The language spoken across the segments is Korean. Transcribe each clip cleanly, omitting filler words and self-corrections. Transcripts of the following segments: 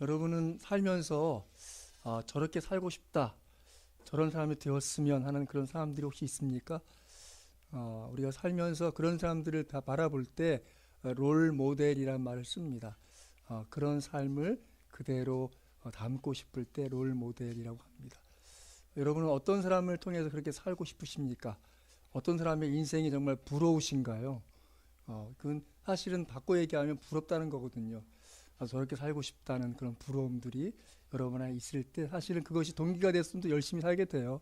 여러분은 살면서 저렇게 살고 싶다, 저런 사람이 되었으면 하는 그런 사람들이 혹시 있습니까? 우리가 살면서 그런 사람들을 다 바라볼 때 롤 모델이란 말을 씁니다. 그런 삶을 그대로 담고 싶을 때 롤 모델이라고 합니다. 여러분은 어떤 사람을 통해서 그렇게 살고 싶으십니까? 어떤 사람의 인생이 정말 부러우신가요? 그건 사실은 바꿔 얘기하면 부럽다는 거거든요. 저렇게 살고 싶다는 그런 부러움들이 여러분 안에 있을 때 사실은 그것이 동기가 됐으면 또 열심히 살게 돼요.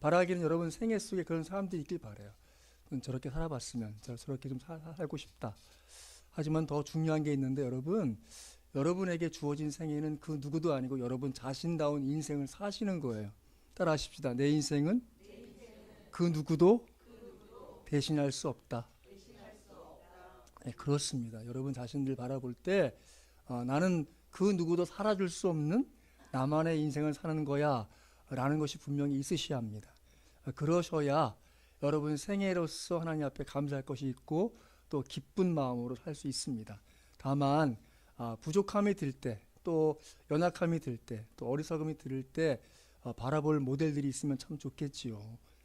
바라기는 여러분 생애 속에 그런 사람들이 있길 바라요. 저렇게 살아봤으면 저렇게 좀 살고 싶다. 하지만 더 중요한 게 있는데 여러분에게 주어진 생애는 그 누구도 아니고 여러분 자신다운 인생을 사시는 거예요. 따라 하십시다. 내 인생은 그 누구도 대신할 수 없다. 네, 그렇습니다. 여러분 자신들 바라볼 때 나는 그 누구도 살아줄 수 없는 나만의 인생을 사는 거야 라는 것이 분명히 있으셔야 합니다. 그러셔야 여러분 생애로서 하나님 앞에 감사할 것이 있고 또 기쁜 마음으로 살 수 있습니다. 다만 부족함이 들 때, 또 연약함이 들 때, 또 어리석음이 들 때 바라볼 모델들이 있으면 참 좋겠지요.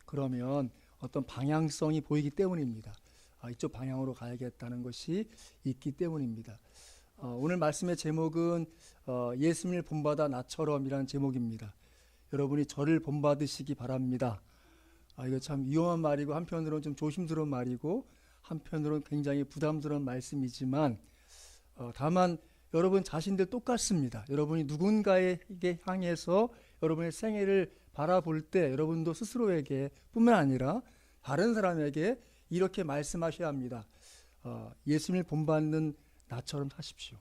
그러면 어떤 방향성이 보이기 때문입니다. 이쪽 방향으로 가야겠다는 것이 있기 때문입니다. 오늘 말씀의 제목은 예수님을 본받아 나처럼이라는 제목입니다. 여러분이 저를 본받으시기 바랍니다. 이거 참 위험한 말이고 한편으로는 좀 조심스러운 말이고 한편으로는 굉장히 부담스러운 말씀이지만 다만 여러분 자신들 똑같습니다. 여러분이 누군가에게 향해서 여러분의 생애를 바라볼 때 여러분도 스스로에게 뿐만 아니라 다른 사람에게 이렇게 말씀하셔야 합니다. 예수님을 본받는 나처럼 사십시오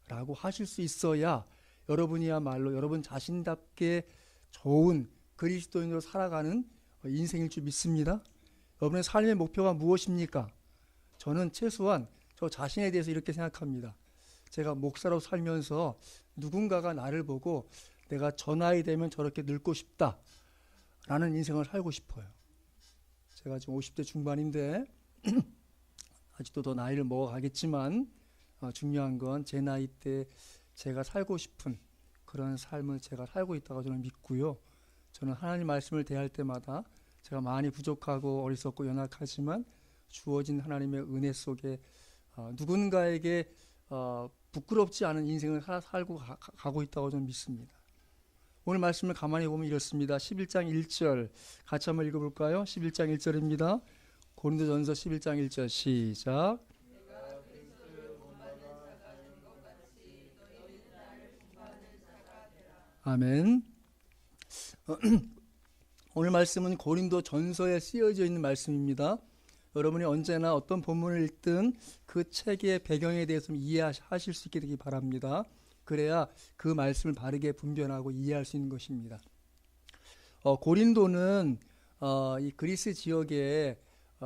라고 하실 수 있어야 여러분이야말로 여러분 자신답게 좋은 그리스도인으로 살아가는 인생일 줄 믿습니다. 여러분의 삶의 목표가 무엇입니까? 저는 최소한 저 자신에 대해서 이렇게 생각합니다. 제가 목사로 살면서 누군가가 나를 보고 내가 저 나이 되면 저렇게 늙고 싶다 라는 인생을 살고 싶어요. 제가 지금 50대 중반인데 아직도 더 나이를 먹어가겠지만 중요한 건 제 나이 때 제가 살고 싶은 그런 삶을 제가 살고 있다고 저는 믿고요. 저는 하나님 말씀을 대할 때마다 제가 많이 부족하고 어리석고 연약하지만 주어진 하나님의 은혜 속에 누군가에게 부끄럽지 않은 인생을 살고 가고 있다고 저는 믿습니다. 오늘 말씀을 가만히 보면 이렇습니다. 11장 1절 같이 한번 읽어볼까요? 11장 1절입니다. 고린도전서 11장 1절 시작. 아멘. 오늘 말씀은 고린도전서에 쓰여져 있는 말씀입니다. 여러분이 언제나 어떤 본문을 읽든 그 책의 배경에 대해서 좀 이해하실 수 있게 되기 바랍니다. 그래야 그 말씀을 바르게 분별하고 이해할 수 있는 것입니다. 고린도는 이 그리스 지역에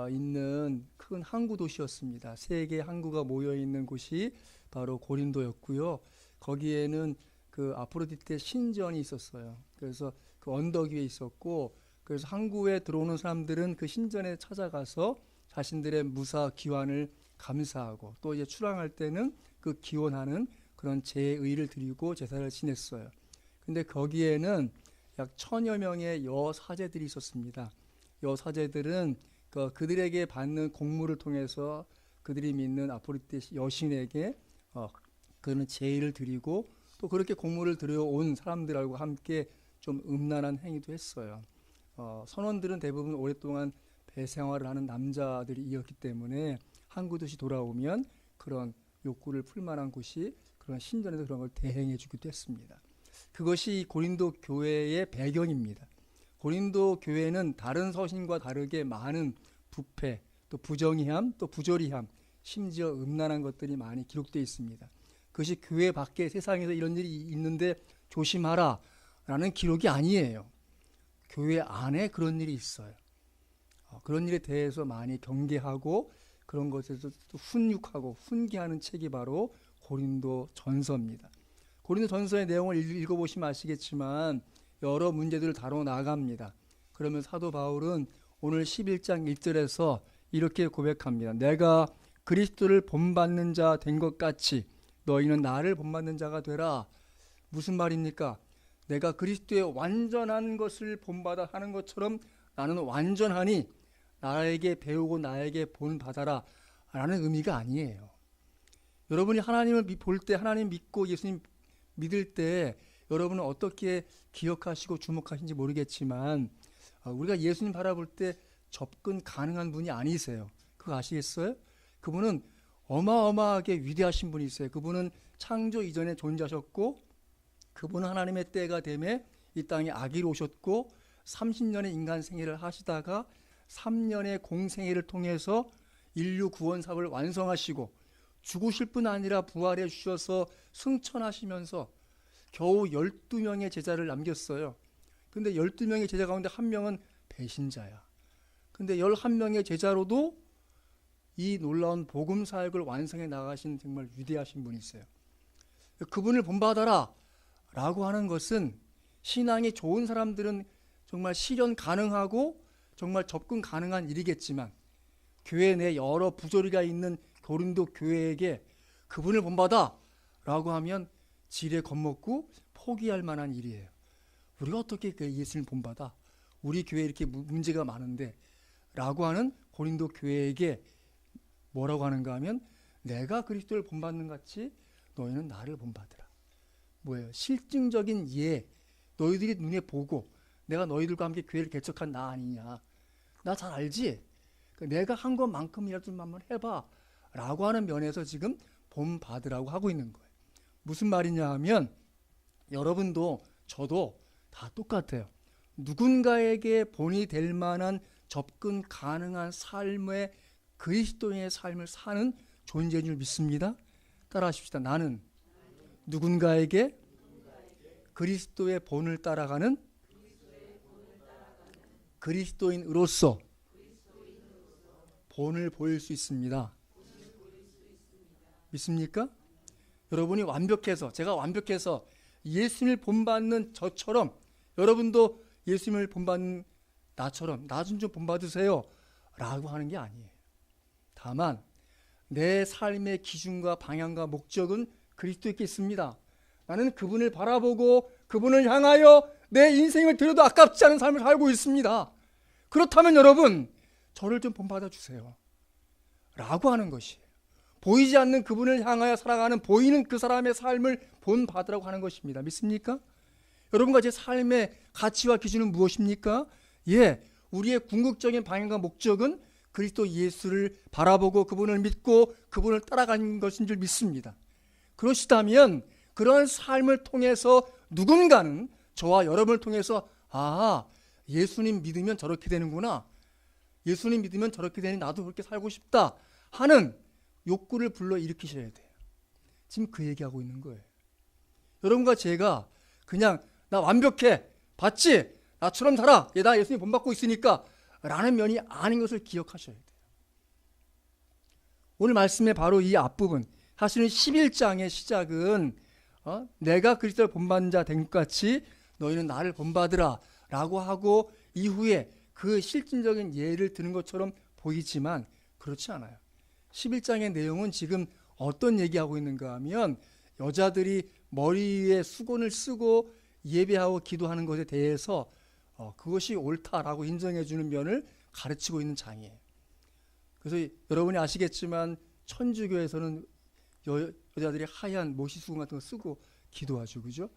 있는 큰 항구 도시였습니다. 세 개의 항구가 모여 있는 곳이 바로 고린도였고요. 거기에는 그 아프로디테 신전이 있었어요. 그래서 그 언덕 위에 있었고, 그래서 항구에 들어오는 사람들은 그 신전에 찾아가서 자신들의 무사 귀환을 감사하고 또 이제 출항할 때는 그 기원하는 그런 제의를 드리고 제사를 지냈어요. 근데 거기에는 약 1000여 명의 여사제들이 있었습니다. 여사제들은 그들에게 받는 공물을 통해서 그들이 믿는 아프로디테 여신에게 그런 제의를 드리고 또 그렇게 공물을 들여온 사람들하고 함께 좀 음란한 행위도 했어요. 선원들은 대부분 오랫동안 배 생활을 하는 남자들이었기 때문에 항구 도시 돌아오면 그런 욕구를 풀만한 곳이 그런 신전에서 그런 걸 대행해 주기도 했습니다. 그것이 고린도 교회의 배경입니다. 고린도 교회는 다른 서신과 다르게 많은 부패, 또 부정의함, 또 부조리함, 심지어 음란한 것들이 많이 기록되어 있습니다. 그것이 교회 밖에 세상에서 이런 일이 있는데 조심하라 라는 기록이 아니에요. 교회 안에 그런 일이 있어요. 그런 일에 대해서 많이 경계하고 그런 것에서 또 훈육하고 훈계하는 책이 바로 고린도 전서입니다. 고린도 전서의 내용을 읽어보시면 아시겠지만 여러 문제들을 다뤄 나갑니다. 그러면 사도 바울은 오늘 11장 1절에서 이렇게 고백합니다. 내가 그리스도를 본받는 자 된 것 같이 너희는 나를 본받는 자가 되라. 무슨 말입니까? 내가 그리스도의 완전한 것을 본받아 하는 것처럼 나는 완전하니 나에게 배우고 나에게 본받아라 라는 의미가 아니에요. 여러분이 하나님을 볼 때, 하나님 믿고 예수님 믿을 때 여러분은 어떻게 기억하시고 주목하시는지 모르겠지만 우리가 예수님 바라볼 때 접근 가능한 분이 아니세요. 그거 아시겠어요? 그분은 어마어마하게 위대하신 분이세요. 그분은 창조 이전에 존재하셨고 그분은 하나님의 때가 되매 이 땅에 아기로 오셨고 30년의 인간 생애를 하시다가 3년의 공생애를 통해서 인류 구원 사업을 완성하시고 죽으실 뿐 아니라 부활해 주셔서 승천하시면서 겨우 12명의 제자를 남겼어요. 근데 12명의 제자 가운데 한 명은 배신자야. 근데 11명의 제자로도 이 놀라운 복음 사역을 완성해 나가신 정말 위대하신 분이세요. 그분을 본받아라 라고 하는 것은 신앙이 좋은 사람들은 정말 실현 가능하고 정말 접근 가능한 일이겠지만 교회 내 여러 부조리가 있는 고린도 교회에게 그분을 본받아 라고 하면 지레 겁먹고 포기할 만한 일이에요. 우리가 어떻게 그 예수를 본받아? 우리 교회에 이렇게 문제가 많은데 라고 하는 고린도 교회에게 뭐라고 하는가 하면 내가 그리스도를 본받는 같이 너희는 나를 본받으라. 뭐예요? 실증적인 예, 너희들이 눈에 보고 내가 너희들과 함께 교회를 개척한 나 아니냐. 나 잘 알지? 내가 한 것만큼이라도 좀 한번 해봐 라고 하는 면에서 지금 본받으라고 하고 있는 거예요. 무슨 말이냐 하면 여러분도 저도 다 똑같아요. 누군가에게 본이 될 만한 접근 가능한 삶의 그리스도인의 삶을 사는 존재인 줄 믿습니다. 따라하십시다. 나는 누군가에게 그리스도의 본을 따라가는 그리스도인으로서 본을 보일 수 있습니다. 믿습니까? 여러분이 완벽해서 제가 완벽해서 예수님을 본받는 저처럼 여러분도 예수님을 본받는 나처럼 나 좀 본받으세요 라고 하는 게 아니에요. 다만 내 삶의 기준과 방향과 목적은 그리스도께 있습니다. 나는 그분을 바라보고 그분을 향하여 내 인생을 들여도 아깝지 않은 삶을 살고 있습니다. 그렇다면 여러분 저를 좀 본받아 주세요 라고 하는 것이에요. 보이지 않는 그분을 향하여 살아가는 보이는 그 사람의 삶을 본받으라고 하는 것입니다. 믿습니까? 여러분과 제 삶의 가치와 기준은 무엇입니까? 예, 우리의 궁극적인 방향과 목적은 그리스도 예수를 바라보고 그분을 믿고 그분을 따라가는 것인 줄 믿습니다. 그러시다면 그러한 삶을 통해서 누군가는 저와 여러분을 통해서 예수님 믿으면 저렇게 되는구나. 예수님 믿으면 저렇게 되니 나도 그렇게 살고 싶다 하는 욕구를 불러일으키셔야 돼요. 지금 그 얘기하고 있는 거예요. 여러분과 제가 그냥 나 완벽해, 봤지? 나처럼 살아. 나 예수님 본받고 있으니까 라는 면이 아닌 것을 기억하셔야 돼요. 오늘 말씀의 바로 이 앞부분 사실은 11장의 시작은 내가 그리스도를 본받는 자 된 것 같이 너희는 나를 본받으라 라고 하고 이후에 그 실질적인 예를 드는 것처럼 보이지만 그렇지 않아요. 11장의 내용은 지금 어떤 얘기하고 있는가 하면 여자들이 머리 위에 수건을 쓰고 예배하고 기도하는 것에 대해서 그것이 옳다라고 인정해 주는 면을 가르치고 있는 장이에요. 그래서 여러분이 아시겠지만 천주교에서는 여자들이 하얀 모시 수건 같은 거 쓰고 기도하죠. 그죠?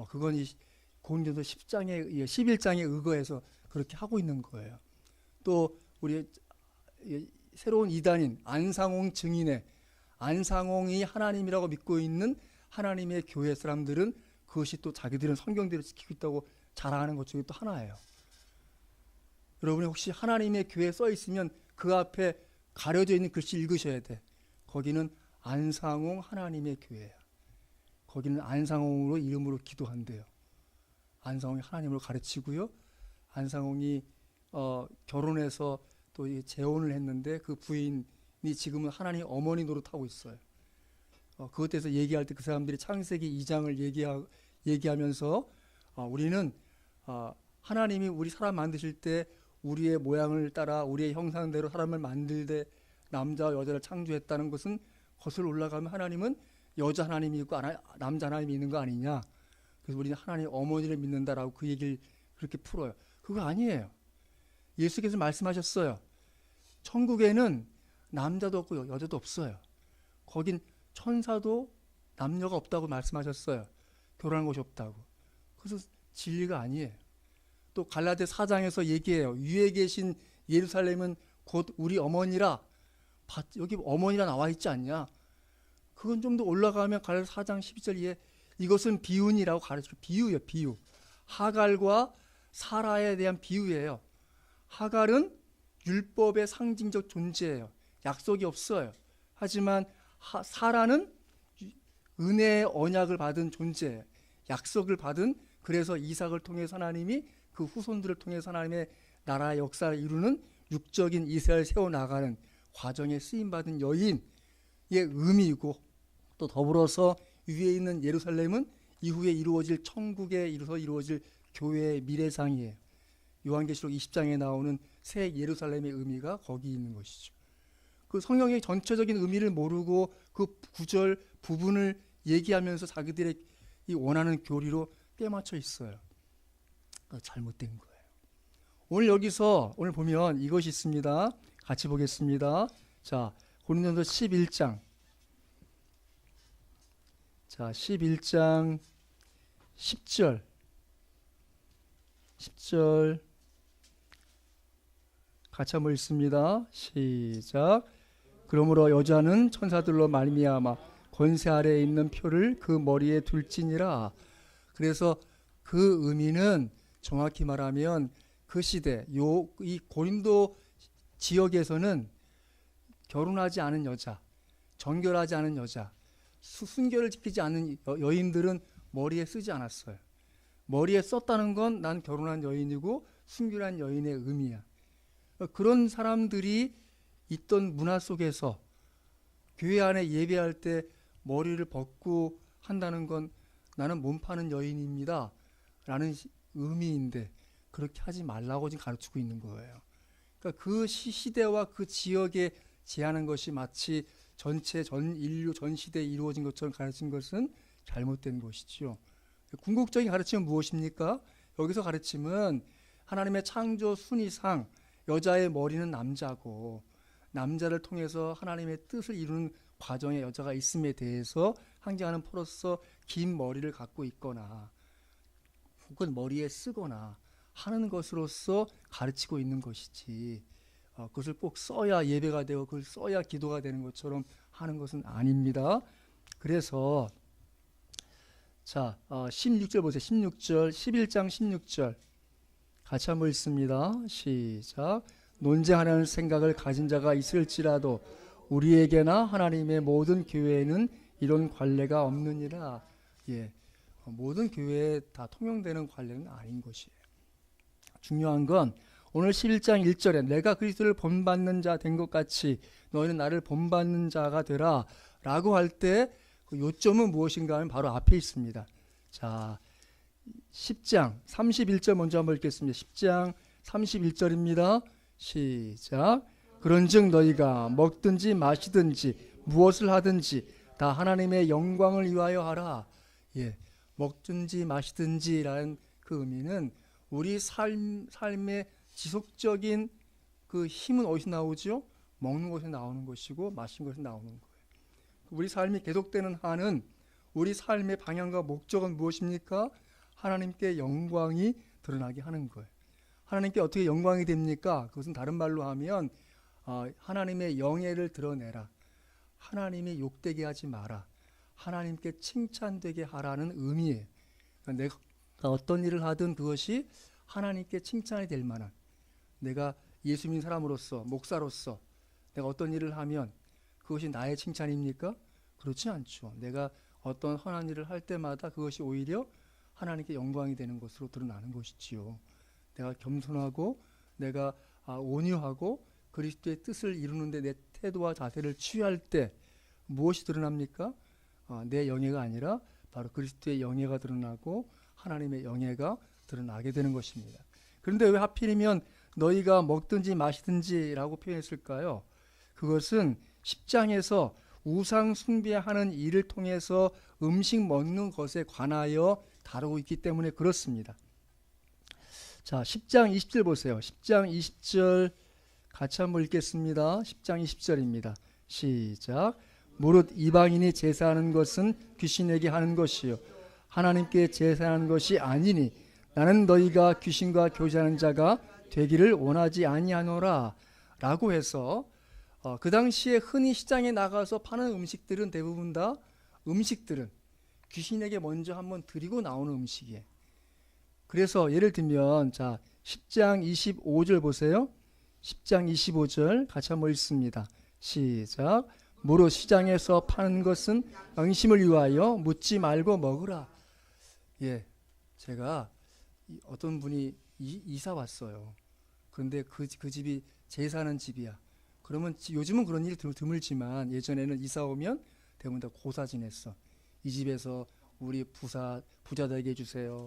그건 이 고린도서 11장에 의거해서 그렇게 하고 있는 거예요. 또 우리 새로운 이단인 안상홍 증인의 안상홍이 하나님이라고 믿고 있는 하나님의 교회 사람들은 그것이 또 자기들은 성경대로 지키고 있다고 자랑하는 것 중에 또 하나예요. 여러분이 혹시 하나님의 교회에 써 있으면 그 앞에 가려져 있는 글씨 읽으셔야 돼. 거기는 안상홍 하나님의 교회야. 거기는 안상홍으로 이름으로 기도한대요. 안상홍이 하나님으로 가르치고요. 안상홍이 결혼해서 또 재혼을 했는데 그 부인이 지금은 하나님 어머니 노릇하고 있어요. 그것 대해서 얘기할 때 그 사람들이 창세기 2장을 얘기하면서 우리는 하나님이 우리 사람 만드실 때 우리의 모양을 따라 우리의 형상대로 사람을 만들 때 남자와 여자를 창조했다는 것은 거슬러 올라가면 하나님은 여자 하나님이 있고 남자 하나님이 있는 거 아니냐. 그래서 우리는 하나님 어머니를 믿는다라고 그 얘기를 그렇게 풀어요. 그거 아니에요. 예수께서 말씀하셨어요. 천국에는 남자도 없고 여자도 없어요. 거긴 천사도 남녀가 없다고 말씀하셨어요. 결혼한 곳이 없다고. 그래서 진리가 아니에요. 또 갈라디아 4장에서 얘기해요. 위에 계신 예루살렘은 곧 우리 어머니라. 여기 어머니라 나와 있지 않냐. 그건 좀 더 올라가면 갈라디아 4장 12절에 이것은 비운이라고 가르쳐요. 비유예요. 비유. 하갈과 사라에 대한 비유예요. 하갈은 율법의 상징적 존재예요. 약속이 없어요. 하지만 사라는 은혜의 언약을 받은 존재예요. 약속을 받은, 그래서 이삭을 통해서 하나님이 그 후손들을 통해서 하나님의 나라의 역사를 이루는 육적인 이스라엘을 세워나가는 과정에 쓰임받은 여인의 의미이고, 또 더불어서 위에 있는 예루살렘은 이후에 이루어질 천국에 이루어질 교회의 미래상이에요. 요한계시록 20장에 나오는 새 예루살렘의 의미가 거기 있는 것이죠. 그 성경의 전체적인 의미를 모르고 그 구절 부분을 얘기하면서 자기들의 이 원하는 교리로 꿰맞춰 있어요. 잘못된 거예요. 오늘 보면 이것이 있습니다. 같이 보겠습니다. 자, 고린도전서 11장. 자, 11장 10절. 같이 한번 읽습니다. 시작. 그러므로 여자는 천사들로 말미암아 권세 아래에 있는 표를 그 머리에 둘지니라. 그래서 그 의미는 정확히 말하면 그 시대 이 고린도 지역에서는 결혼하지 않은 여자, 정결하지 않은 여자, 순결을 지키지 않는 여인들은 머리에 쓰지 않았어요. 머리에 썼다는 건 난 결혼한 여인이고 순결한 여인의 의미야. 그런 사람들이 있던 문화 속에서 교회 안에 예배할 때 머리를 벗고 한다는 건 나는 몸 파는 여인입니다 라는 의미인데, 그렇게 하지 말라고 지금 가르치고 있는 거예요. 그러니까 그 시대와 그 지역에 제하는 것이 마치 전 인류 전 시대에 이루어진 것처럼 가르친 것은 잘못된 것이죠. 궁극적인 가르침은 무엇입니까? 여기서 가르침은 하나님의 창조 순위상 여자의 머리는 남자고, 남자를 통해서 하나님의 뜻을 이루는 과정에 여자가 있음에 대해서 항쟁하는 포로서 긴 머리를 갖고 있거나 혹은 머리에 쓰거나 하는 것으로서 가르치고 있는 것이지, 그것을 꼭 써야 예배가 되고 그걸 써야 기도가 되는 것처럼 하는 것은 아닙니다. 그래서 자, 16절 보세요. 16절, 11장 16절 같이 한번 읽습니다. 시작. 논쟁하려는 생각을 가진 자가 있을지라도 우리에게나 하나님의 모든 교회에는 이런 관례가 없느니라. 예, 모든 교회에 다 통용되는 관례는 아닌 것이에요. 중요한 건 오늘 11장 1절에 내가 그리스도를 본받는 자 된 것 같이 너희는 나를 본받는 자가 되라 라고 할 때 그 요점은 무엇인가 하면 바로 앞에 있습니다. 자, 10장 31절 먼저 한번 읽겠습니다. 10장 31절입니다. 시작. 그런즉 너희가 먹든지 마시든지 무엇을 하든지 다 하나님의 영광을 위하여 하라. 예, 먹든지 마시든지라는 그 의미는 우리 삶의 지속적인 그 힘은 어디서 나오죠? 먹는 것에서 나오는 것이고 마시는 것에서 나오는 거예요. 우리 삶이 계속되는 한은 우리 삶의 방향과 목적은 무엇입니까? 하나님께 영광이 드러나게 하는 거예요. 하나님께 어떻게 영광이 됩니까? 그것은 다른 말로 하면 하나님의 영예를 드러내라. 하나님이 욕되게 하지 마라. 하나님께 칭찬되게 하라는 의미예요. 그러니까 내가 어떤 일을 하든 그것이 하나님께 칭찬이 될 만한, 내가 예수 믿는 사람으로서 목사로서 내가 어떤 일을 하면 그것이 나의 칭찬입니까? 그렇지 않죠. 내가 어떤 선한 일을 할 때마다 그것이 오히려 하나님께 영광이 되는 것으로 드러나는 것이지요. 내가 겸손하고 내가 온유하고 그리스도의 뜻을 이루는데 내 태도와 자세를 취할 때 무엇이 드러납니까? 내 영예가 아니라 바로 그리스도의 영예가 드러나고 하나님의 영예가 드러나게 되는 것입니다. 그런데 왜 하필이면 너희가 먹든지 마시든지 라고 표현했을까요? 그것은 10장에서 우상 숭배하는 일을 통해서 음식 먹는 것에 관하여 다루고 있기 때문에 그렇습니다. 자, 10장 20절 보세요. 10장 20절 같이 한번 읽겠습니다. 10장 20절입니다. 시작. 무릇 이방인이 제사하는 것은 귀신에게 하는 것이요 하나님께 제사하는 것이 아니니 나는 너희가 귀신과 교제하는 자가 되기를 원하지 아니하노라 라고 해서 그 당시에 흔히 시장에 나가서 파는 음식들은 대부분 다 음식들은 귀신에게 먼저 한번 드리고 나오는 음식이에요. 그래서 예를 들면 자 10장 25절 보세요. 10장 25절 같이 한번 읽습니다. 시작. 무릇 시장에서 파는 것은 양심을 위하여 묻지 말고 먹으라. 예, 제가 어떤 분이 이사 왔어요. 그런데 그 집이 제사하는 집이야. 그러면 요즘은 그런 일이 드물지만 예전에는 이사 오면 대부분 다 고사 지냈어. 이 집에서 우리 부자 되게 해주세요.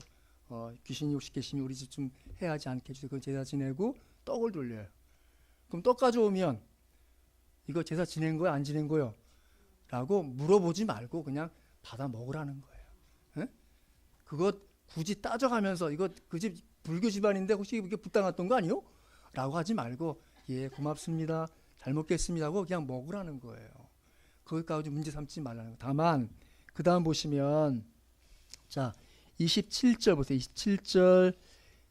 귀신이 혹시 계시면 우리 집 좀 해하지 않게 해주세요. 그 제사 지내고 떡을 돌려요. 그럼 떡 가져오면 이거 제사 지낸 거야 안 지낸 거요? 라고 물어보지 말고 그냥 받아 먹으라는 거예요. 에? 그거 굳이 따져가면서 이거 그 집 불교 집안인데 혹시 이게 불당했던 거 아니요? 라고 하지 말고 예 고맙습니다. 잘 먹겠습니다 하고 그냥 먹으라는 거예요. 그것까지 문제 삼지 말라는 거예요. 다만 그 다음 보시면 자 27절 보세요. 27절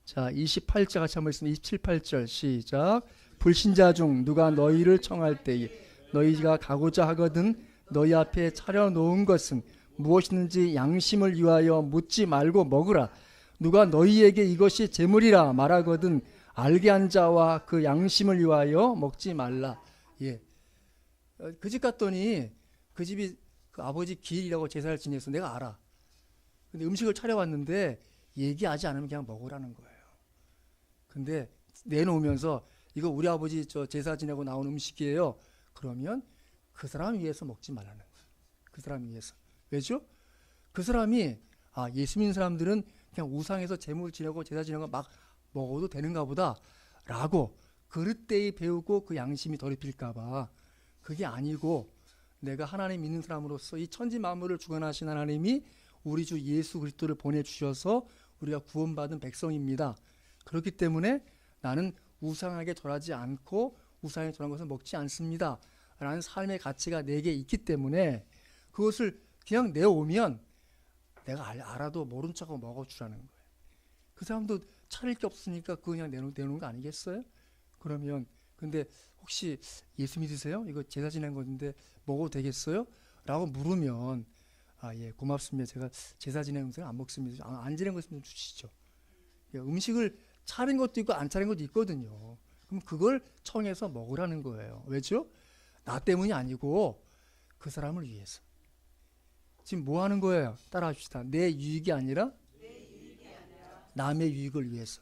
자 28절 같이 한번 있습니다. 27, 8절 시작. 불신자 중 누가 너희를 청할 때에 너희가 가고자 하거든 너희 앞에 차려놓은 것은 무엇이든지 양심을 위하여 묻지 말고 먹으라. 누가 너희에게 이것이 재물이라 말하거든 알게 한 자와 그 양심을 위하여 먹지 말라. 예. 그 집 갔더니 그 집이 그 아버지 기일이라고 제사를 지내서 내가 알아. 근데 음식을 차려왔는데 얘기하지 않으면 그냥 먹으라는 거예요. 근데 내놓으면서 이거 우리 아버지 저 제사 지내고 나온 음식이에요. 그러면 그 사람 위해서 먹지 말라는 거예요. 그 사람 위해서. 왜죠? 그 사람이 예수 믿는 사람들은 그냥 우상에서 제물 지내고 제사 지내고 막 먹어도 되는가 보다 라고 그릇되이 배우고 그 양심이 더럽힐까 봐. 그게 아니고 내가 하나님 믿는 사람으로서 이 천지 만물을 주관하신 하나님이 우리 주 예수 그리스도를 보내주셔서 우리가 구원받은 백성입니다. 그렇기 때문에 나는 우상에게 절하지 않고 우상에 절한 것을 먹지 않습니다. 라는 삶의 가치가 내게 있기 때문에 그것을 그냥 내오면 내가 알아도 모른 척하고 먹어주라는 거예요. 그 사람도 차릴 게 없으니까 그거 그냥 내놓은 거 아니겠어요? 그러면 근데 혹시 예수 믿으세요? 이거 제사 지낸 건데 먹어도 되겠어요? 라고 물으면 예 고맙습니다. 제가 제사 지낸 음식 안 먹습니다. 안 지낸 거 있으면 주시죠. 음식을 차린 것도 있고 안 차린 것도 있거든요. 그럼 그걸 청해서 먹으라는 거예요. 왜죠? 나 때문이 아니고 그 사람을 위해서. 지금 뭐 하는 거예요? 따라 합시다. 내 유익이 아니라 남의 유익을 위해서.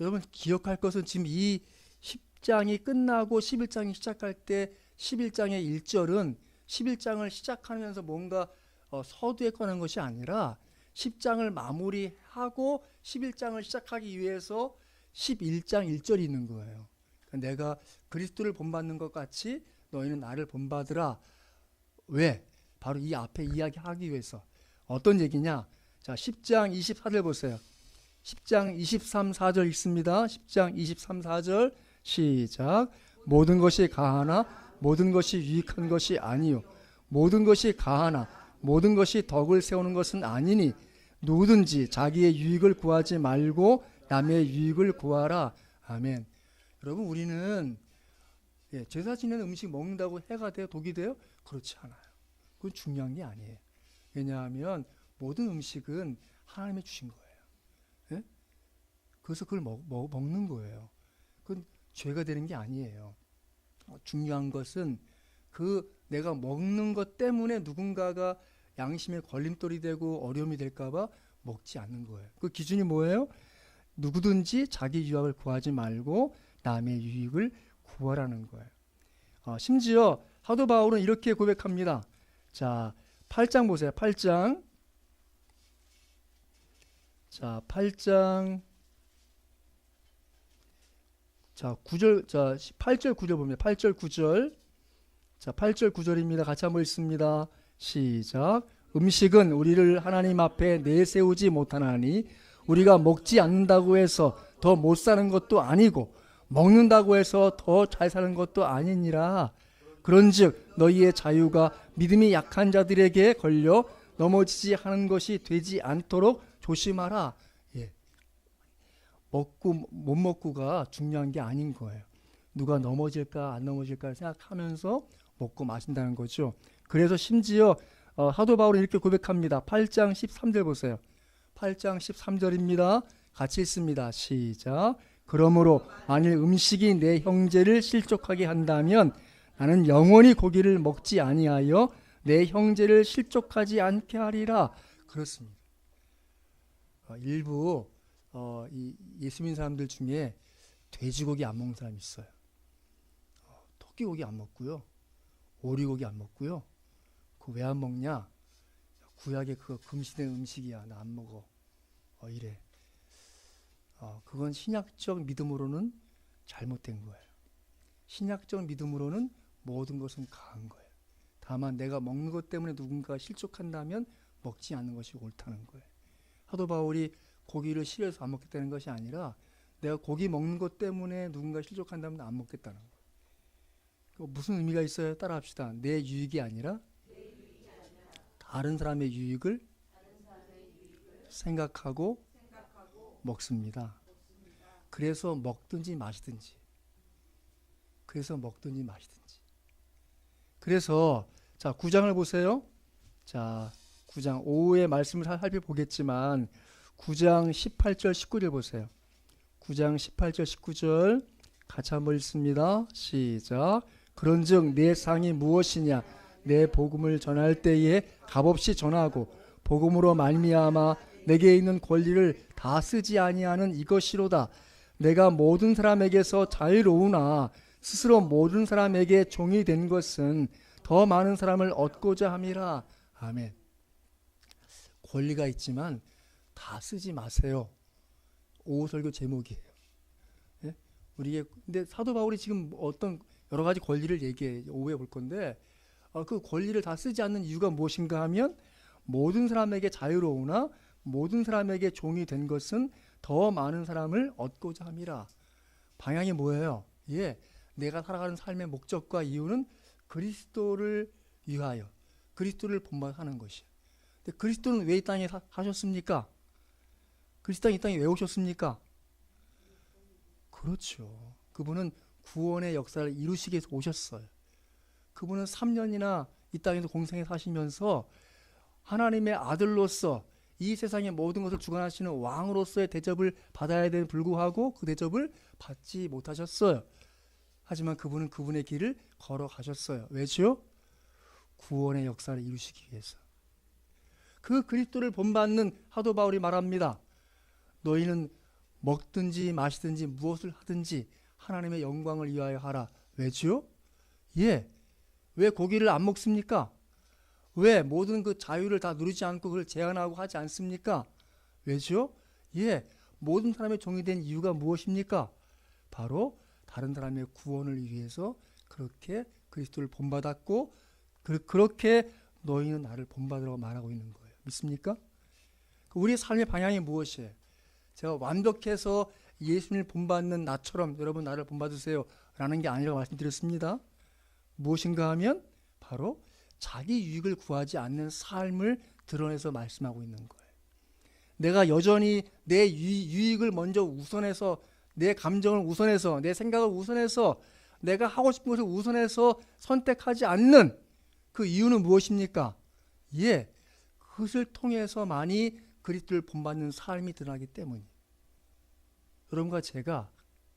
여러분 기억할 것은 지금 이 10장이 끝나고 11장이 시작할 때 11장의 1절은 11장을 시작하면서 뭔가 서두에 꺼낸 것이 아니라 10장을 마무리하고 11장을 시작하기 위해서 11장 1절이 있는 거예요. 그러니까 내가 그리스도를 본받는 것 같이 너희는 나를 본받으라. 왜? 바로 이 앞에 이야기하기 위해서. 어떤 얘기냐? 자, 10장 24절 보세요. 10장 23, 4절 읽습니다. 10장 23, 4절 시작. 모든 것이 가하나 모든 것이 유익한 것이 아니요 모든 것이 가하나 모든 것이 덕을 세우는 것은 아니니 누구든지 자기의 유익을 구하지 말고 남의 유익을 구하라. 아멘. 여러분 우리는 제사 지내는 음식 먹는다고 해가 돼요? 독이 돼요? 그렇지 않아요. 그건 중요한 게 아니에요. 왜냐하면 모든 음식은 하나님이 주신 거예요. 예? 그래서 그걸 먹는 거예요. 그건 죄가 되는 게 아니에요. 중요한 것은 그 내가 먹는 것 때문에 누군가가 양심의 걸림돌이 되고 어려움이 될까 봐 먹지 않는 거예요. 그 기준이 뭐예요? 누구든지 자기 유익을 구하지 말고 남의 유익을 구하라는 거예요. 심지어 사도 바울은 이렇게 고백합니다. 자, 8장 보세요. 8장. 자, 8장. 자, 9절, 자, 8절 9절 봅니다. 8절 9절. 자, 8절 9절입니다. 같이 한번 읽습니다. 시작. 음식은 우리를 하나님 앞에 내세우지 못하나니 우리가 먹지 않는다고 해서 더 못 사는 것도 아니고 먹는다고 해서 더 잘 사는 것도 아니니라. 그런즉 너희의 자유가 믿음이 약한 자들에게 걸려 넘어지지 하는 것이 되지 않도록 조심하라. 예. 먹고 못 먹고가 중요한 게 아닌 거예요. 누가 넘어질까 안 넘어질까 생각하면서 먹고 마신다는 거죠. 그래서 심지어 사도 바울은 이렇게 고백합니다. 8장 13절 보세요. 8장 13절입니다. 같이 읽습니다. 시작. 그러므로 만일 음식이 내 형제를 실족하게 한다면 나는 영원히 고기를 먹지 아니하여 내 형제를 실족하지 않게 하리라. 그렇습니다. 일부 이 예수 믿는 사람들 중에 돼지고기 안 먹는 사람이 있어요. 토끼고기 안 먹고요. 오리고기 안 먹고요. 그거 왜 안 먹냐? 구약에 그거 금시된 음식이야. 나 안 먹어. 이래. 그건 신약적 믿음으로는 잘못된 거예요. 신약적 믿음으로는 모든 것은 강한 거예요. 다만 내가 먹는 것 때문에 누군가가 실족한다면 먹지 않는 것이 옳다는 거예요. 사도 바울이 고기를 싫어해서 안 먹겠다는 것이 아니라 내가 고기 먹는 것 때문에 누군가 실족한다면 안 먹겠다는 거예요. 무슨 의미가 있어요? 따라합시다. 내 유익이 아니라 다른 사람의 유익을 생각하고 먹습니다. 그래서 먹든지 마시든지. 그래서 자 9장을 보세요. 자 9장 오후에 말씀을 살펴보겠지만 9장 18절 19절 보세요. 9장 18절 19절 같이 한번 읽습니다. 시작. 그런즉 내 상이 무엇이냐? 내 복음을 전할 때에 값없이 전하고 복음으로 말미암아 내게 있는 권리를 다 쓰지 아니하는 이것이로다. 내가 모든 사람에게서 자유로우나 스스로 모든 사람에게 종이 된 것은 더 많은 사람을 얻고자 함이라. 아멘. 권리가 있지만 다 쓰지 마세요. 오후 설교 제목이에요. 예? 근데 사도 바울이 지금 어떤 여러 가지 권리를 얘기해 오후에 볼 건데 그 권리를 다 쓰지 않는 이유가 무엇인가 하면 모든 사람에게 자유로우나 모든 사람에게 종이 된 것은 더 많은 사람을 얻고자 함이라. 방향이 뭐예요? 예, 내가 살아가는 삶의 목적과 이유는 그리스도를 위하여 그리스도를 본받아 사는 것이에요. 근데 그리스도는 왜 이 땅에 사셨습니까? 그리스도는 이 땅에 왜 오셨습니까? 그렇죠. 그분은 구원의 역사를 이루시기 위해서 오셨어요. 그분은 3년이나 이 땅에서 공생에 사시면서 하나님의 아들로서 이 세상의 모든 것을 주관하시는 왕으로서의 대접을 받아야 되는 불구하고 그 대접을 받지 못하셨어요. 하지만 그분은 그분의 길을 걸어가셨어요. 왜죠? 구원의 역사를 이루시기 위해서. 그 그리스도를 본받는 사도 바울이 말합니다. 너희는 먹든지 마시든지 무엇을 하든지 하나님의 영광을 위하여 하라. 왜죠? 예. 왜 고기를 안 먹습니까? 왜 모든 그 자유를 다 누리지 않고 그걸 제한하고 하지 않습니까? 왜죠? 예. 모든 사람의 종이 된 이유가 무엇입니까? 바로 다른 사람의 구원을 위해서 그렇게 그리스도를 본받았고 그렇게 너희는 나를 본받으라고 말하고 있는 거예요. 믿습니까? 우리의 삶의 방향이 무엇이에요? 제가 완벽해서 예수님을 본받는 나처럼 여러분 나를 본받으세요 라는 게 아니라고 말씀드렸습니다. 무엇인가 하면 바로 자기 유익을 구하지 않는 삶을 드러내서 말씀하고 있는 거예요. 내가 여전히 내 유익을 먼저 우선해서 내 감정을 우선해서 내 생각을 우선해서 내가 하고 싶은 것을 우선해서 선택하지 않는 그 이유는 무엇입니까? 예, 그것을 통해서만이 그리스도를 본받는 삶이 드러나기 때문이에요. 여러분과 제가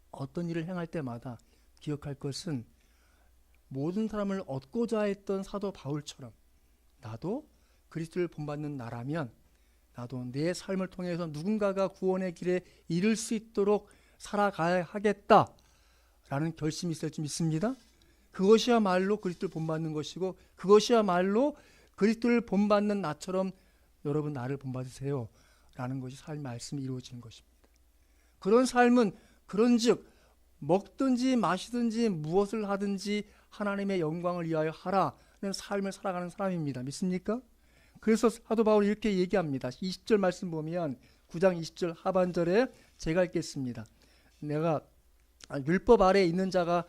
어떤 일을 행할 때마다 기억할 것은 모든 사람을 얻고자 했던 사도 바울처럼 나도 그리스도를 본받는 나라면 나도 내 삶을 통해서 누군가가 구원의 길에 이를 수 있도록 살아가야 하겠다라는 결심이 있을 줄 믿습니다. 그것이야말로 그리스도를 본받는 것이고 그것이야말로 그리스도를 본받는 나처럼 여러분 나를 본받으세요 라는 것이 삶의 말씀이 이루어지는 것입니다. 그런 삶은 그런즉 먹든지 마시든지 무엇을 하든지 하나님의 영광을 위하여 하라는 삶을 살아가는 사람입니다. 믿습니까? 그래서 사도 바울이 이렇게 얘기합니다. 20절 말씀 보면 9장 20절 하반절에 제가 읽겠습니다. 내가 율법 아래에 있는 자가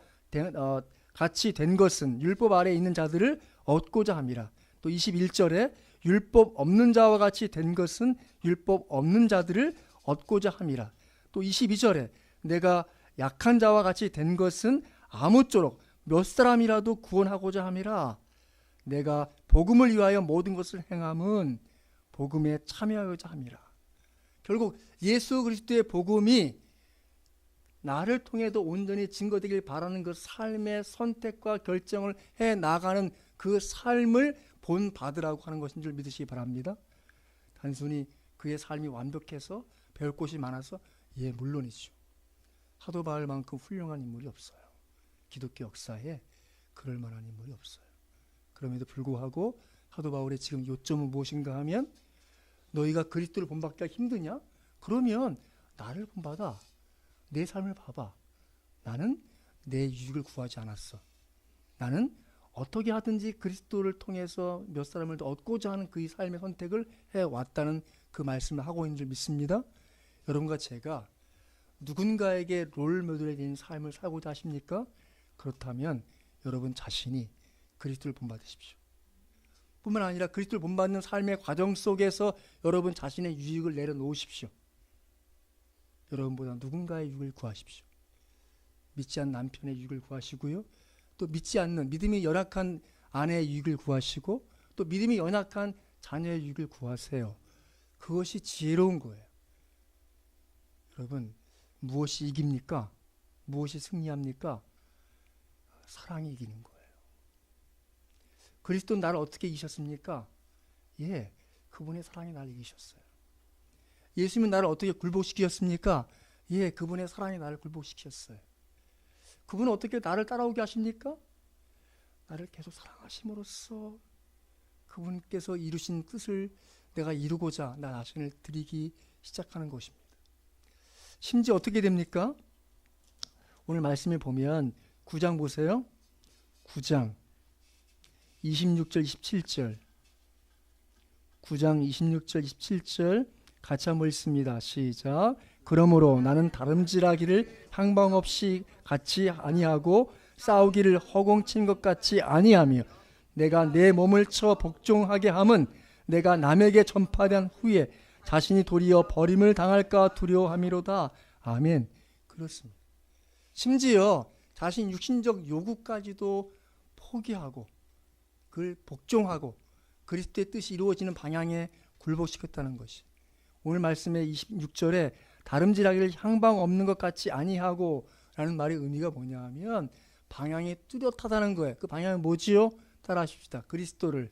같이 된 것은 율법 아래에 있는 자들을 얻고자 함이라. 또 21절에 율법 없는 자와 같이 된 것은 율법 없는 자들을 얻고자 함이라. 또 22절에 내가 약한 자와 같이 된 것은 아무쪼록 몇 사람이라도 구원하고자 함이라. 내가 복음을 위하여 모든 것을 행함은 복음에 참여하고자 함이라. 결국 예수 그리스도의 복음이 나를 통해도 온전히 증거되길 바라는 그 삶의 선택과 결정을 해 나가는 그 삶을 본받으라고 하는 것인 줄 믿으시기 바랍니다. 단순히 그의 삶이 완벽해서 배울 곳이 많아서 물론이죠. 사도 바울만큼 훌륭한 인물이 없어요. 기독교 역사에 그럴 만한 인물이 없어요. 그럼에도 불구하고 사도 바울의 지금 요점은 무엇인가 하면 너희가 그리스도를 본받기가 힘드냐? 그러면 나를 본받아. 내 삶을 봐봐. 나는 내 유익을 구하지 않았어. 나는 어떻게 하든지 그리스도를 통해서 몇 사람을 더 얻고자 하는 그의 삶의 선택을 해왔다는 그 말씀을 하고 있는 줄 믿습니다. 여러분과 제가 누군가에게 롤모델이 되는 삶을 살고자 하십니까? 그렇다면 여러분 자신이 그리스도를 본받으십시오. 뿐만 아니라 그리스도를 본받는 삶의 과정 속에서 여러분 자신의 유익을 내려놓으십시오. 여러분보다 누군가의 유익을 구하십시오. 믿지 않는 남편의 유익을 구하시고요. 또 믿지 않는 믿음이 연약한 아내의 유익을 구하시고 또 믿음이 연약한 자녀의 유익을 구하세요. 그것이 지혜로운 거예요. 여러분 무엇이 이깁니까? 무엇이 승리합니까? 사랑이 이기는 거예요. 그리스도는 나를 어떻게 이기셨습니까? 그분의 사랑이 나를 이기셨어요. 예수님은 나를 어떻게 굴복시켰습니까? 그분의 사랑이 나를 굴복시켰어요. 그분은 어떻게 나를 따라오게 하십니까? 나를 계속 사랑하심으로써 그분께서 이루신 뜻을 내가 이루고자 나 자신을 드리기 시작하는 것입니다. 심지어 어떻게 됩니까? 오늘 말씀을 보면 9장 보세요. 9장 26절 27절 9장 26절 27절 같이 한번 읽습니다. 시작. 그러므로 나는 다름질하기를 향방 없이 같이 아니하고 싸우기를 허공친 것 같이 아니하며 내가 내 몸을 쳐 복종하게 함은 내가 남에게 전파된 후에 자신이 도리어 버림을 당할까 두려워함이로다. 아멘. 그렇습니다. 심지어 자신 육신적 요구까지도 포기하고 그를 복종하고 그리스도의 뜻이 이루어지는 방향에 굴복시켰다는 것이 오늘 말씀의 26절에 다름질하기를 향방 없는 것 같이 아니하고 라는 말의 의미가 뭐냐 하면 방향이 뚜렷하다는 거예요. 그 방향은 뭐지요? 따라하십시다. 그리스도를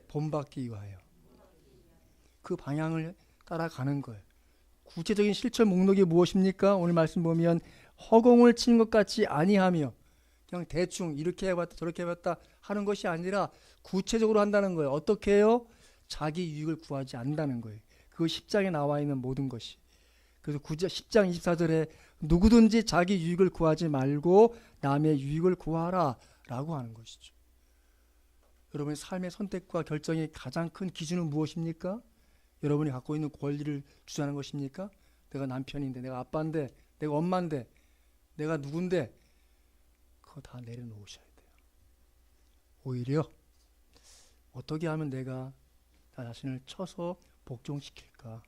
본받기 위하여 그 방향을 따라가는 거예요. 구체적인 실천 목록이 무엇입니까? 오늘 말씀 보면 허공을 치는 것 같이 아니하며 그냥 대충 이렇게 해봤다 저렇게 해봤다 하는 것이 아니라 구체적으로 한다는 거예요. 어떻게 해요? 자기 유익을 구하지 않는다는 거예요. 그 10장에 나와 있는 모든 것이. 그래서 10장 24절에 누구든지 자기 유익을 구하지 말고 남의 유익을 구하라 라고 하는 것이죠. 여러분의 삶의 선택과 결정의 가장 큰 기준은 무엇입니까? 여러분이 갖고 있는 권리를 주장하는 것입니까? 내가 남편인데, 내가 아빠인데, 내가 엄마인데, 내가 누군데, 그거 다 내려놓으셔야 돼요. 오히려 어떻게 하면 내가 나 자신을 쳐서 복종시킬까?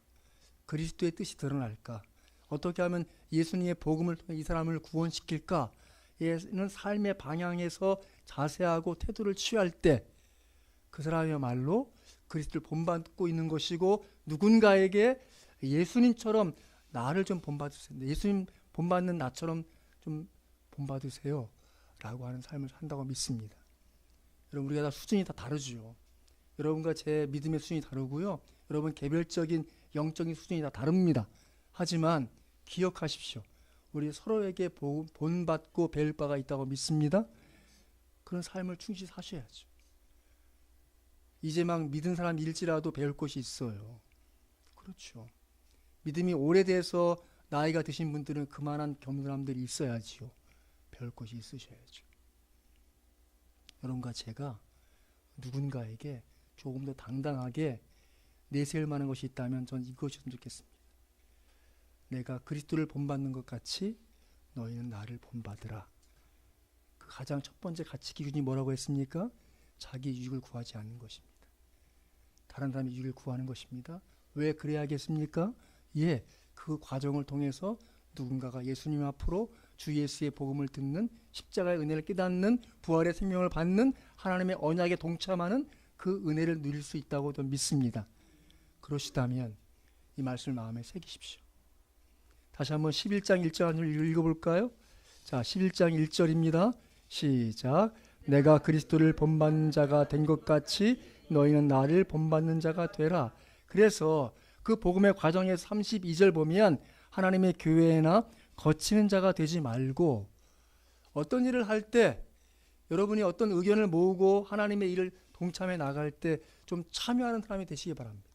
그리스도의 뜻이 드러날까? 어떻게 하면 예수님의 복음을 통해 이 사람을 구원시킬까? 는 삶의 방향에서 자세하고 태도를 취할 때 그 사람이야말로 그리스도를 본받고 있는 것이고 누군가에게 예수님처럼 나를 좀 본받으세요. 예수님 본받는 나처럼 좀 본받으세요. 라고 하는 삶을 산다고 믿습니다. 여러분 우리가 다 수준이 다 다르죠. 여러분과 제 믿음의 수준이 다르고요. 여러분 개별적인 영적인 수준이 다 다릅니다. 하지만 기억하십시오. 우리 서로에게 본받고 배울 바가 있다고 믿습니다. 그런 삶을 충실히 사셔야죠. 이제 막 믿은 사람일지라도 배울 것이 있어요. 그렇죠. 믿음이 오래돼서 나이가 드신 분들은 그만한 겸손함들이 있어야지요. 배울 것이 있으셔야죠. 여러분과 제가 누군가에게 조금 더 당당하게 내세울 만한 것이 있다면 전 이것이었으면 좋겠습니다. 내가 그리스도를 본받는 것 같이 너희는 나를 본받으라. 그 가장 첫 번째 가치 기준이 뭐라고 했습니까? 자기 유익을 구하지 않는 것입니다. 다른 사람의 유익을 구하는 것입니다. 왜 그래야겠습니까? 예, 그 과정을 통해서 누군가가 예수님 앞으로 주 예수의 복음을 듣는, 십자가의 은혜를 깨닫는, 부활의 생명을 받는, 하나님의 언약에 동참하는 그 은혜를 누릴 수 있다고 저는 믿습니다. 그러시다면 이 말씀을 마음에 새기십시오. 다시 한번 11장 1절 읽어볼까요? 자, 11장 1절입니다. 시작. 내가 그리스도를 본받는 자가 된 것 같이 너희는 나를 본받는 자가 되라. 그래서 그 복음의 과정에서 32절 보면 하나님의 교회나 거치는 자가 되지 말고 어떤 일을 할 때 여러분이 어떤 의견을 모으고 하나님의 일을 동참해 나갈 때 좀 참여하는 사람이 되시기 바랍니다.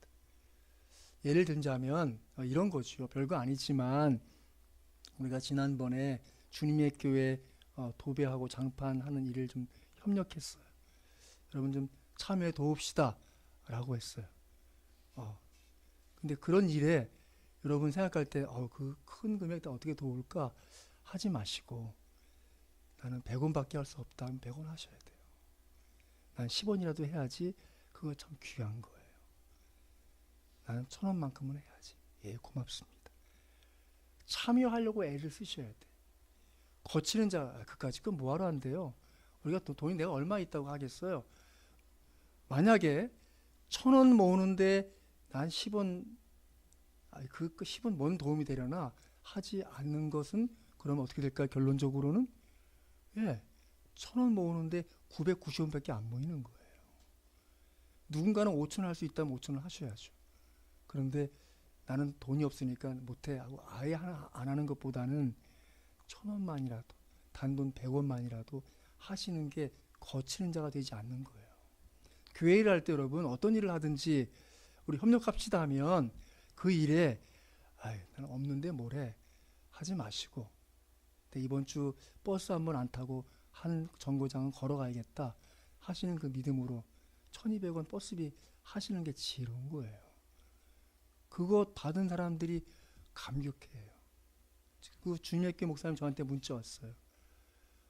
예를 들자면 이런 거죠. 별거 아니지만 우리가 지난번에 주님의 교회 도배하고 장판하는 일을 좀 협력했어요. 여러분 좀 참여해 도웁시다 라고 했어요. 근데 그런 일에 여러분 생각할 때 그 큰 금액 어떻게 도울까 하지 마시고 나는 100원밖에 할 수 없다 하면 100원 하셔야 돼요. 난 10원이라도 해야지 그거 참 귀한 거예요. 나는 1000원만큼은 해야지. 예, 고맙습니다. 참여하려고 애를 쓰셔야 돼. 거치는 자 그까짓 건 뭐하러 한대요. 우리가 돈이 내가 얼마 있다고 하겠어요. 만약에 1000원 모으는데 난 10원 그 10원 뭔 도움이 되려나 하지 않는 것은 그러면 어떻게 될까요? 결론적으로는 1000원 모으는데 990원밖에 안 모이는 거예요. 누군가는 5,000원 할 수 있다면 5,000원 하셔야죠. 그런데 나는 돈이 없으니까 못해 하고 아예 안 하는 것보다는 1000원만이라도 단돈 100원만이라도 하시는 게 거치는 자가 되지 않는 거예요. 교회 일을 할 때 여러분 어떤 일을 하든지 우리 협력합시다 하면 그 일에 나는 없는데 뭐래 하지 마시고 이번 주 버스 한 번 안 타고 한 정거장은 걸어가야겠다 하시는 그 믿음으로 1200원 버스비 하시는 게 지혜로운 거예요. 그거 받은 사람들이 감격해요. 그 주님의 교회 목사님 저한테 문자 왔어요.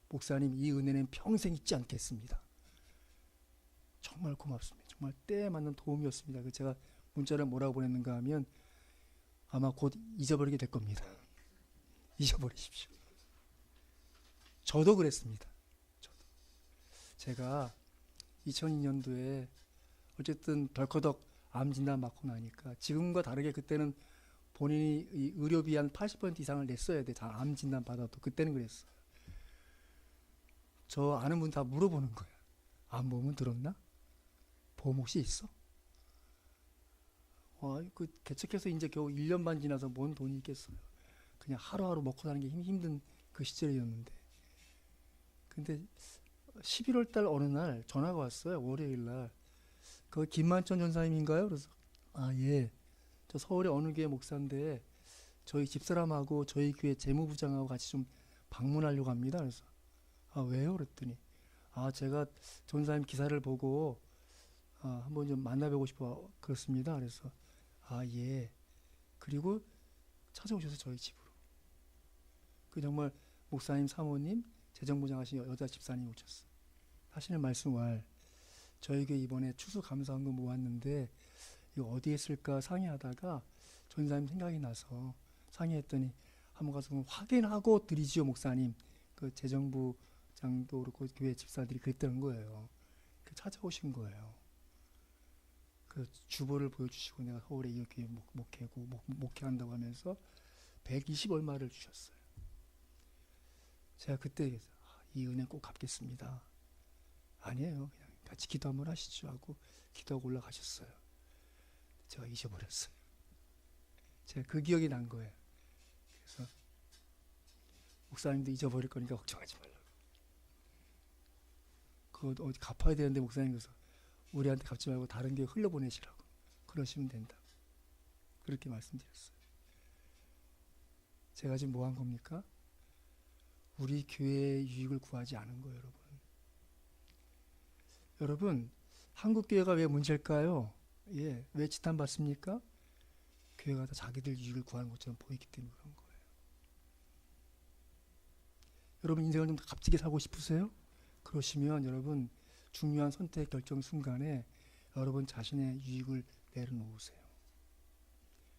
목사님 이 은혜는 평생 잊지 않겠습니다. 정말 고맙습니다. 정말 때에 맞는 도움이었습니다. 제가 문자를 뭐라고 보냈는가 하면 아마 곧 잊어버리게 될 겁니다. 잊어버리십시오. 저도 그랬습니다. 제가 2002년도에 어쨌든 덜커덕 암 진단 받고 나니까 지금과 다르게 그때는 본인이 이 의료비 한 80% 이상을 냈어야 돼. 암 진단 받아도 그때는 그랬어요. 저 아는 분 다 물어보는 거야. 암보험은 들었나? 보험 혹시 있어? 그 개척해서 이제 겨우 1년 반 지나서 뭔 돈이 있겠어요. 그냥 하루하루 먹고 사는 게 힘든 그 시절이었는데. 근데 11월 달 어느 날 전화가 왔어요. 월요일 날. 그 김만천 전사님인가요? 그래서 예. 저 서울의 어느 교회 목사인데 저희 집사람하고 저희 교회 재무부장하고 같이 좀 방문하려고 합니다. 그래서 왜요? 그랬더니 제가 전사님 기사를 보고 한번 좀 만나보고 싶어 그렇습니다. 그래서 예. 그리고 찾아오셔서 저희 집으로. 그 정말 목사님 사모님 재정부장 하신 여자 집사님 오셨어요. 하시는 말씀을 저희 교회 이번에 추수감사원금 모았는데 이거 어디에 쓸까 상의하다가 전사님 생각이 나서 상의했더니 한번 가서 확인하고 드리지요 목사님. 그 재정부장도 그렇고 교회 집사들이 그랬다는 거예요. 찾아오신 거예요. 그 주보를 보여주시고 내가 서울에 이 교회 목회한다고 하면서 120 얼마를 주셨어요. 제가 그때 이 은혜 꼭 갚겠습니다. 아니에요. 그냥 같이 기도 한번 하시죠 하고 기도하고 올라가셨어요. 제가 잊어버렸어요. 제가 그 기억이 난 거예요. 그래서 목사님도 잊어버릴 거니까 걱정하지 말라고. 그거 어디 갚아야 되는데 목사님께서 우리한테 갚지 말고 다른 교회 흘려보내시라고. 그러시면 된다. 그렇게 말씀드렸어요. 제가 지금 뭐 한 겁니까? 우리 교회의 유익을 구하지 않은 거예요, 여러분. 여러분, 한국 교회가 왜 문제일까요? 예, 왜 지탄받습니까? 교회가 다 자기들 이익을 구하는 것처럼 보이기 때문에 그런 거예요. 여러분 인생을 좀 값지게 살고 싶으세요? 그러시면 여러분 중요한 선택 결정 순간에 여러분 자신의 유익을 내려놓으세요.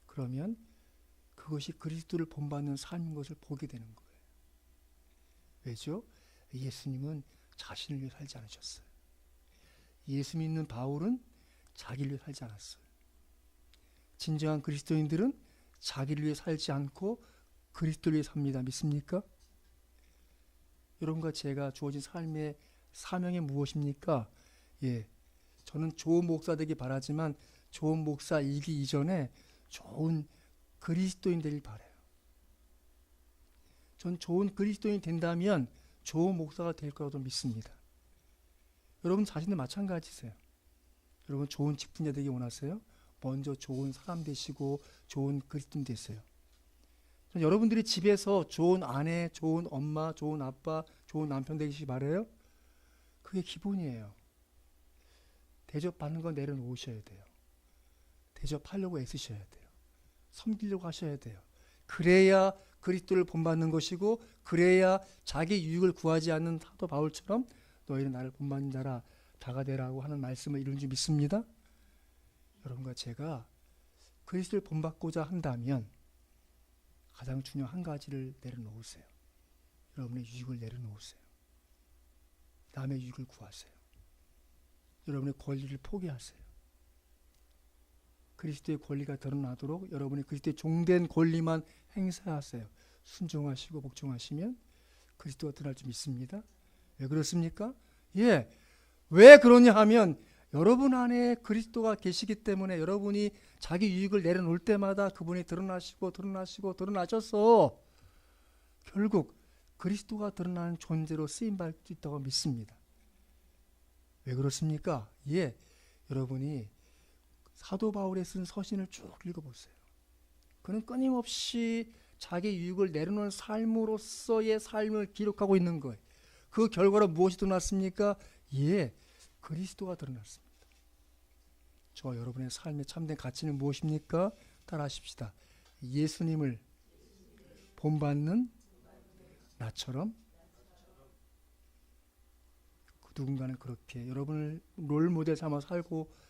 그러면 그것이 그리스도를 본받는 삶인 것을 보게 되는 거예요. 왜죠? 예수님은 자신을 위해 살지 않으셨어요. 예수 믿는 바울은 자기를 위해 살지 않았어요. 진정한 그리스도인들은 자기를 위해 살지 않고 그리스도를 위해 삽니다. 믿습니까? 여러분과 제가 주어진 삶의 사명이 무엇입니까? 예, 저는 좋은 목사 되기 바라지만 좋은 목사이기 이전에 좋은 그리스도인 되길 바라요. 전 좋은 그리스도인 된다면 좋은 목사가 될 거라고 믿습니다. 여러분 자신도 마찬가지세요. 여러분 좋은 직분자 되기 원하세요? 먼저 좋은 사람 되시고 좋은 그리스도인 되세요. 여러분들이 집에서 좋은 아내, 좋은 엄마, 좋은 아빠, 좋은 남편 되시기 바라요? 그게 기본이에요. 대접받는 건 내려놓으셔야 돼요. 대접하려고 애쓰셔야 돼요. 섬기려고 하셔야 돼요. 그래야 그리스도를 본받는 것이고 그래야 자기 유익을 구하지 않는 사도 바울처럼 너희는 나를 본받는 자라 다가 되라고 하는 말씀을 이룬 줄 믿습니다. 여러분과 제가 그리스도를 본받고자 한다면 가장 중요한 한 가지를 내려놓으세요. 여러분의 유익을 내려놓으세요. 남의 유익을 구하세요. 여러분의 권리를 포기하세요. 그리스도의 권리가 드러나도록 여러분의 그리스도의 종된 권리만 행사하세요. 순종하시고 복종하시면 그리스도가 드러날 줄 믿습니다. 왜 그렇습니까? 예, 왜 그러냐 하면 여러분 안에 그리스도가 계시기 때문에 여러분이 자기 유익을 내려놓을 때마다 그분이 드러나셔서 결국 그리스도가 드러나는 존재로 쓰임받을 수 있다고 믿습니다. 왜 그렇습니까? 예, 여러분이 사도 바울이 쓴 서신을 쭉 읽어보세요. 그는 끊임없이 자기 유익을 내려놓는 삶으로서의 삶을 기록하고 있는 거예요. 그 결과로 무엇이 드러났습니까? 예, 그리스도가 드러났습니다. 저와 여러분의 삶의 참된 가치는 무엇입니까? 따라하십시다. 예수님을 본받는 나처럼 누군가는 그렇게 여러분을 롤모델 삼아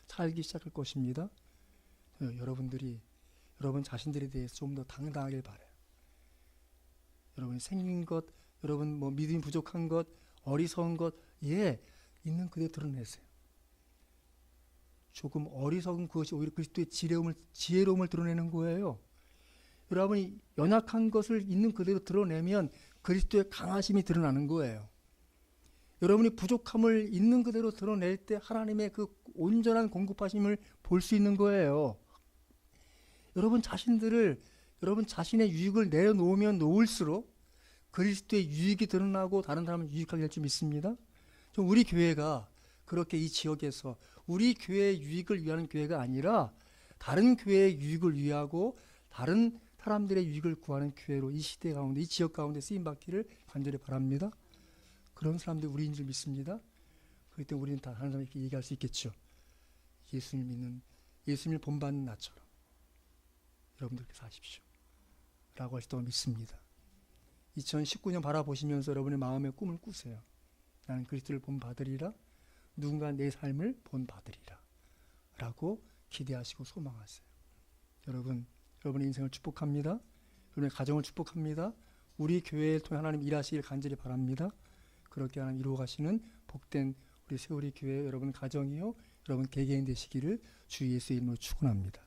살기 시작할 것입니다. 여러분들이 여러분 자신들에 대해서 좀 더 당당하길 바라요. 여러분이 생긴 것, 여러분 믿음이 부족한 것, 어리석은 것, 예, 있는 그대로 드러내세요. 조금 어리석은 그것이 오히려 그리스도의 지혜로움을 드러내는 거예요. 여러분이 연약한 것을 있는 그대로 드러내면 그리스도의 강하심이 드러나는 거예요. 여러분이 부족함을 있는 그대로 드러낼 때 하나님의 그 온전한 공급하심을 볼 수 있는 거예요. 여러분 자신의 유익을 내려놓으면 놓을수록 그리스도의 유익이 드러나고 다른 사람을 유익하게 될 줄 믿습니다. 우리 교회가 그렇게 이 지역에서 우리 교회의 유익을 위하는 교회가 아니라 다른 교회의 유익을 위하고 다른 사람들의 유익을 구하는 교회로 이 시대 가운데, 이 지역 가운데 쓰임받기를 간절히 바랍니다. 그런 사람들이 우리인 줄 믿습니다. 그렇기 때문에 우리는 다 다른 사람에게 얘기할 수 있겠죠. 예수님을 본받는 나처럼 여러분들 그렇게 사십시오 라고 할 수 있다고 믿습니다. 2019년 바라보시면서 여러분의 마음의 꿈을 꾸세요. 나는 그리스도를 본받으리라, 누군가 내 삶을 본받으리라 라고 기대하시고 소망하세요. 여러분의 인생을 축복합니다. 여러분의 가정을 축복합니다. 우리 교회를 통해 하나님 일하시길 간절히 바랍니다. 그렇게 하나님 이루어 가시는 복된 우리 세우리 교회 여러분 가정이요 여러분 개개인 되시기를 주 예수의 이름으로 축원합니다.